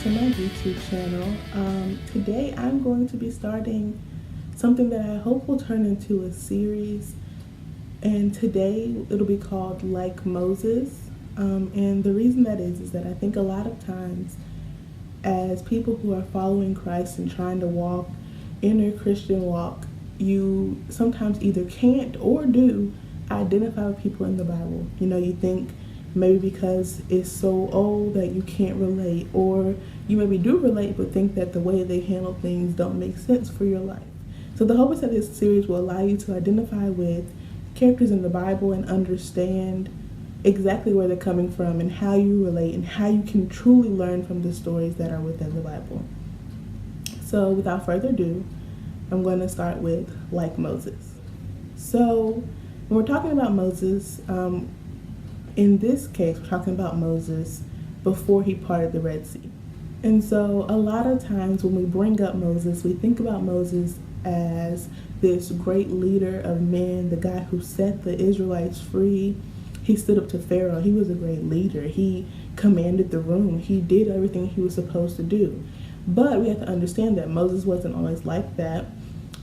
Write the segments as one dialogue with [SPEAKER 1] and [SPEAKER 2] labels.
[SPEAKER 1] to my YouTube channel. Today I'm going to be starting something that I hope will turn into a series, and today it'll be called Like Moses. And the reason that is that I think a lot of times as people who are following Christ and trying to walk in their Christian walk, you sometimes either can't or do identify with people in the Bible. You think maybe because it's so old that you can't relate, or you maybe do relate but think that the way they handle things don't make sense for your life. So the hope is that this series will allow you to identify with characters in the Bible and understand exactly where they're coming from and how you relate and how you can truly learn from the stories that are within the Bible. So without further ado, I'm going to start with Like Moses. So when we're talking about Moses, in this case, we're talking about Moses before he parted the Red Sea. And so a lot of times when we bring up Moses, we think about Moses as this great leader of men, the guy who set the Israelites free. He stood up to Pharaoh. He was a great leader. He commanded the room. He did everything he was supposed to do. But we have to understand that Moses wasn't always like that.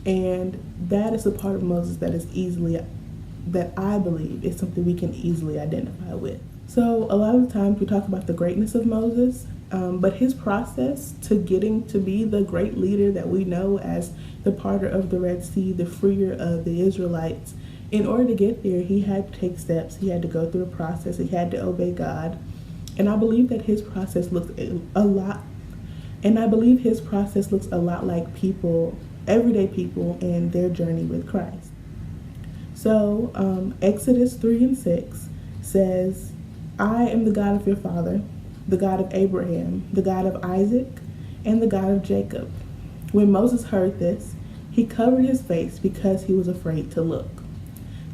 [SPEAKER 1] And that is a part of Moses that I believe is something we can easily identify with. So a lot of the times we talk about the greatness of Moses, but his process to getting to be the great leader that we know as the parter of the Red Sea, the freer of the Israelites, in order to get there, he had to take steps. He had to go through a process. He had to obey God. And I believe that his process looks a lot like people, everyday people, and their journey with Christ. So Exodus 3:6 says, "I am the God of your father, the God of Abraham, the God of Isaac, and the God of Jacob." When Moses heard this, he covered his face because he was afraid to look.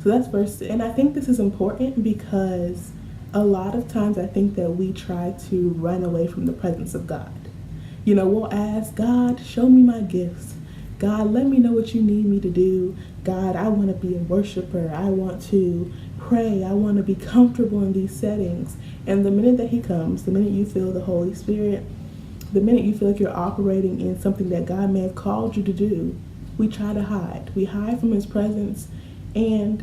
[SPEAKER 1] So that's verse, and I think this is important because a lot of times I think that we try to run away from the presence of God. We'll ask God, show me my gifts. God, let me know what you need me to do. God, I want to be a worshiper. I want to pray. I want to be comfortable in these settings. And the minute that he comes, the minute you feel the Holy Spirit, the minute you feel like you're operating in something that God may have called you to do, we try to hide. We hide from his presence, and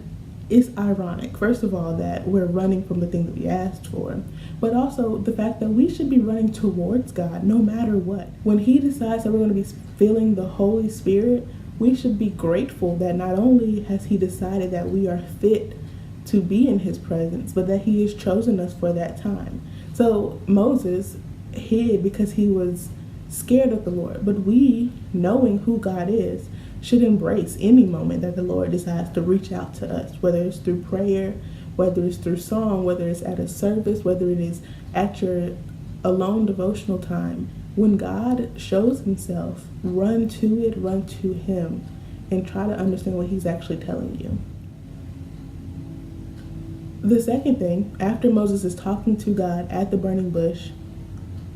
[SPEAKER 1] it's ironic, first of all, that we're running from the thing that we asked for, but also the fact that we should be running towards God no matter what. When he decides that we're going to be feeling the Holy Spirit, we should be grateful that not only has he decided that we are fit to be in his presence, but that he has chosen us for that time. So Moses hid because he was scared of the Lord, but we, knowing who God is, should embrace any moment that the Lord decides to reach out to us, whether it's through prayer, whether it's through song, whether it's at a service, whether it is at your alone devotional time. When God shows himself, run to it, run to him, and try to understand what he's actually telling you. The second thing, after Moses is talking to God at the burning bush,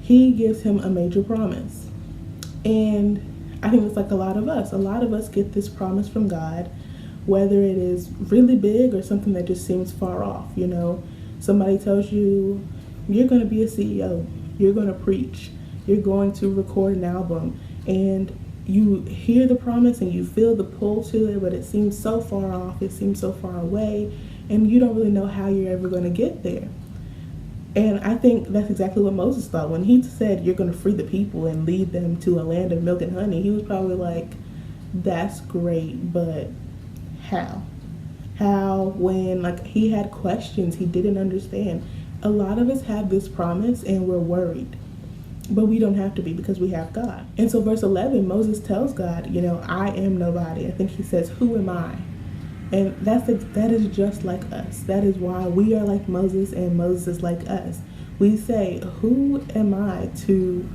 [SPEAKER 1] he gives him a major promise. And I think it's like a lot of us get this promise from God, whether it is really big or something that just seems far off. Somebody tells you you're going to be a CEO, you're going to preach, you're going to record an album, and you hear the promise and you feel the pull to it, but it seems so far off, it seems so far away, and you don't really know how you're ever going to get there. And I think that's exactly what Moses thought. When he said, you're going to free the people and lead them to a land of milk and honey, he was probably like, that's great, but how? How, when he had questions he didn't understand. A lot of us have this promise and we're worried, but we don't have to be because we have God. And so verse 11, Moses tells God, I am nobody. I think he says, who am I? And that is just like us. That is why we are like Moses and Moses is like us. We say, who am I to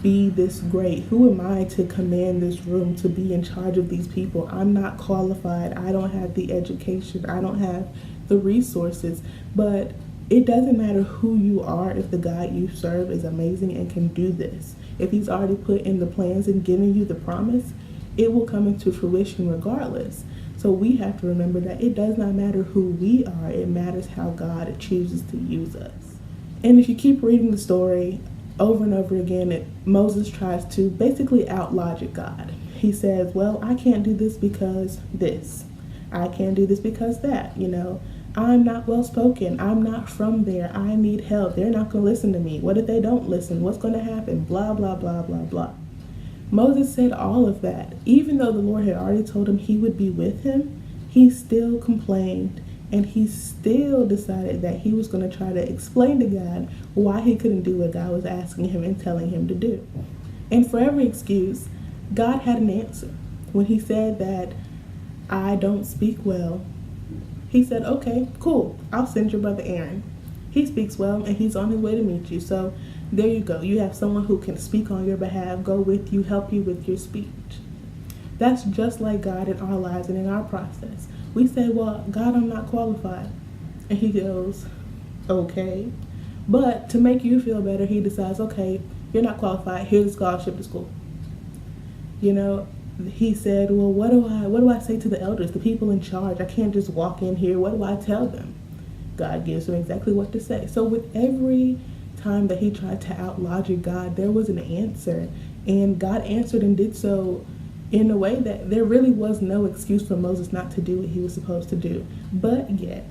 [SPEAKER 1] be this great? Who am I to command this room, to be in charge of these people? I'm not qualified. I don't have the education. I don't have the resources. But it doesn't matter who you are if the God you serve is amazing and can do this. If he's already put in the plans and given you the promise, it will come into fruition regardless. So we have to remember that it does not matter who we are, it matters how God chooses to use us. And if you keep reading the story, over and over again, Moses tries to basically out-logic God. He says, well, I can't do this because this. I can't do this because that, I'm not well-spoken. I'm not from there. I need help. They're not going to listen to me. What if they don't listen? What's going to happen? Blah, blah, blah, blah, blah. Moses said all of that. Even though the Lord had already told him he would be with him, he still complained, and he still decided that he was going to try to explain to God why he couldn't do what God was asking him and telling him to do. And for every excuse, God had an answer. When he said that I don't speak well, he said, okay, cool, I'll send your brother Aaron. He speaks well, and he's on his way to meet you. So there you go. You have someone who can speak on your behalf, go with you, help you with your speech. That's just like God in our lives and in our process. We say, well, God, I'm not qualified. And he goes, okay. But to make you feel better, he decides, okay, you're not qualified. Here's a scholarship to school. He said, well, what do I say to the elders, the people in charge? I can't just walk in here. What do I tell them? God gives him exactly what to say. So with every time that he tried to out-logic God, there was an answer. And God answered and did so in a way that there really was no excuse for Moses not to do what he was supposed to do. But yet,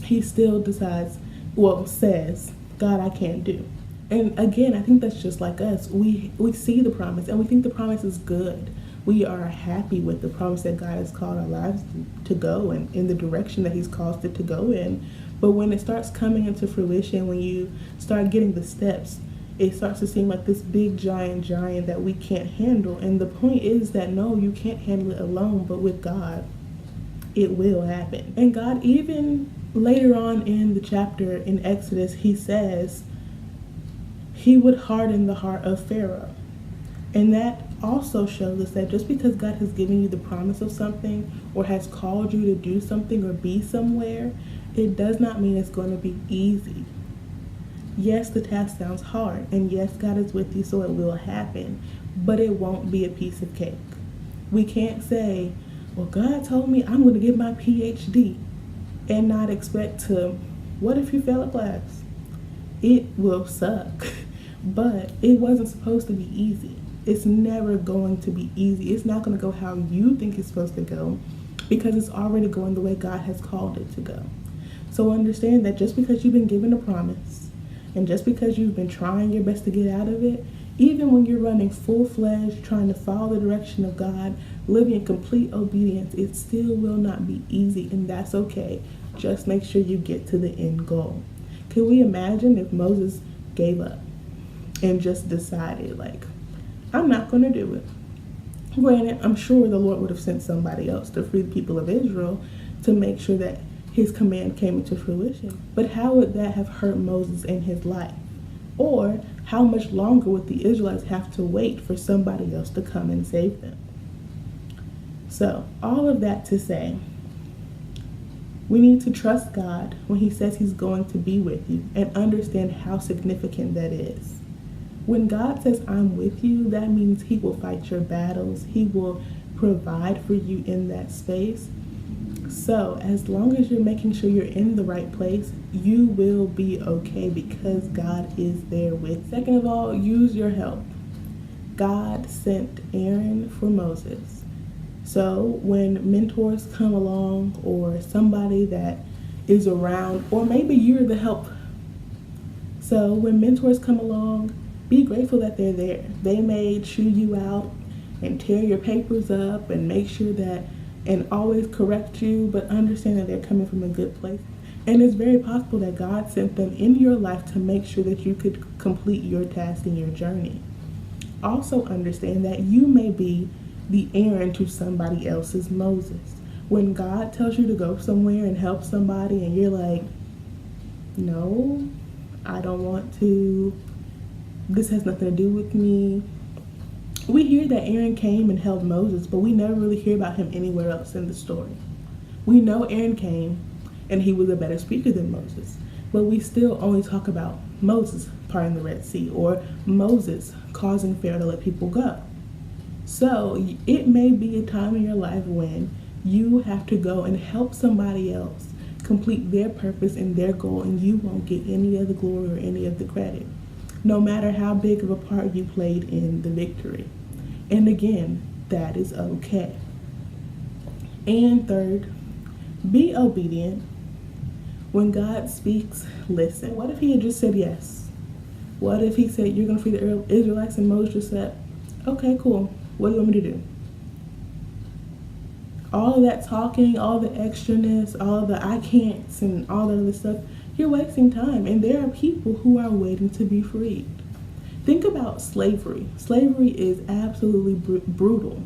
[SPEAKER 1] he still says, God, I can't do. And again, I think that's just like us. We see the promise and we think the promise is good. We are happy with the promise that God has called our lives to go and in the direction that he's caused it to go in. But when it starts coming into fruition, when you start getting the steps, it starts to seem like this big giant that we can't handle. And the point is that no, you can't handle it alone, but with God, it will happen. And God, even later on in the chapter in Exodus, he says he would harden the heart of Pharaoh. And that also shows us that just because God has given you the promise of something or has called you to do something or be somewhere, it does not mean it's going to be easy. Yes, the task sounds hard, and yes, God is with you, so it will happen, but it won't be a piece of cake. We can't say, well, God told me I'm going to get my PhD and not expect to, what if you fail a class? It will suck, but it wasn't supposed to be easy. It's never going to be easy. It's not going to go how you think it's supposed to go because it's already going the way God has called it to go. So understand that just because you've been given a promise and just because you've been trying your best to get out of it, even when you're running full-fledged, trying to follow the direction of God, living in complete obedience, it still will not be easy, and that's okay. Just make sure you get to the end goal. Can we imagine if Moses gave up and just decided, like, I'm not going to do it? Granted, I'm sure the Lord would have sent somebody else to free the people of Israel to make sure that his command came into fruition. But how would that have hurt Moses in his life? Or how much longer would the Israelites have to wait for somebody else to come and save them? So, all of that to say, we need to trust God when he says he's going to be with you and understand how significant that is. When God says, I'm with you, that means he will fight your battles. He will provide for you in that space. So as long as you're making sure you're in the right place, you will be okay because God is there with. Second of all, use your help. God sent Aaron for Moses. So when mentors come along or somebody that is around, or maybe you're the help. So when mentors come along, be grateful that they're there. They may chew you out and tear your papers up and make sure that, and always correct you, but understand that they're coming from a good place. And it's very possible that God sent them in your life to make sure that you could complete your task and your journey. Also understand that you may be the Aaron to somebody else's Moses. When God tells you to go somewhere and help somebody and you're like, no, I don't want to, this has nothing to do with me. We hear that Aaron came and helped Moses, but we never really hear about him anywhere else in the story. We know Aaron came and he was a better speaker than Moses, but we still only talk about Moses parting the Red Sea or Moses causing Pharaoh to let people go. So it may be a time in your life when you have to go and help somebody else complete their purpose and their goal, and you won't get any of the glory or any of the credit. no matter how big of a part you played in the victory. And again, that is okay. And third, be obedient. When God speaks, listen. What if he had just said yes? What if he said, you're going to free the Israelites, and Moses just said, okay, cool. What do you want me to do? All of that talking, all the extraness, all the I can'ts and all that other stuff, you're wasting time. And there are people who are waiting to be freed. Think about slavery. Slavery is absolutely brutal.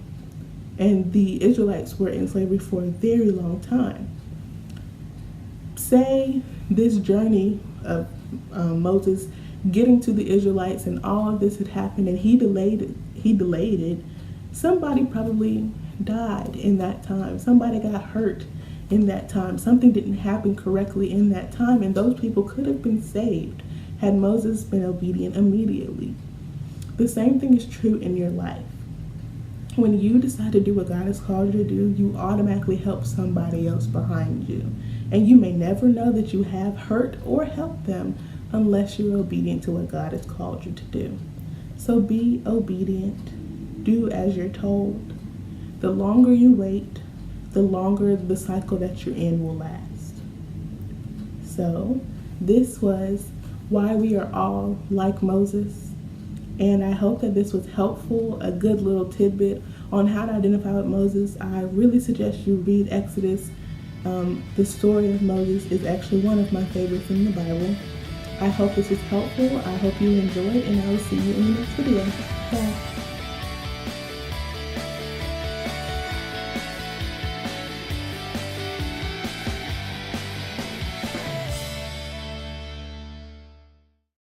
[SPEAKER 1] And the Israelites were in slavery for a very long time. Say this journey of Moses getting to the Israelites and all of this had happened and he delayed it. Somebody probably died in that time. Somebody got hurt in that time. Something didn't happen correctly in that time, and those people could have been saved had Moses been obedient immediately. The same thing is true in your life. When you decide to do what God has called you to do, you automatically help somebody else behind you. And you may never know that you have hurt or helped them unless you're obedient to what God has called you to do. So be obedient. Do as you're told. The longer you wait, the longer the cycle that you're in will last. So this was why we are all like Moses. And I hope that this was helpful, a good little tidbit on how to identify with Moses. I really suggest you read Exodus. The story of Moses is actually one of my favorites in the Bible. I hope this was helpful. I hope you enjoyed, and I will see you in the next video. Bye.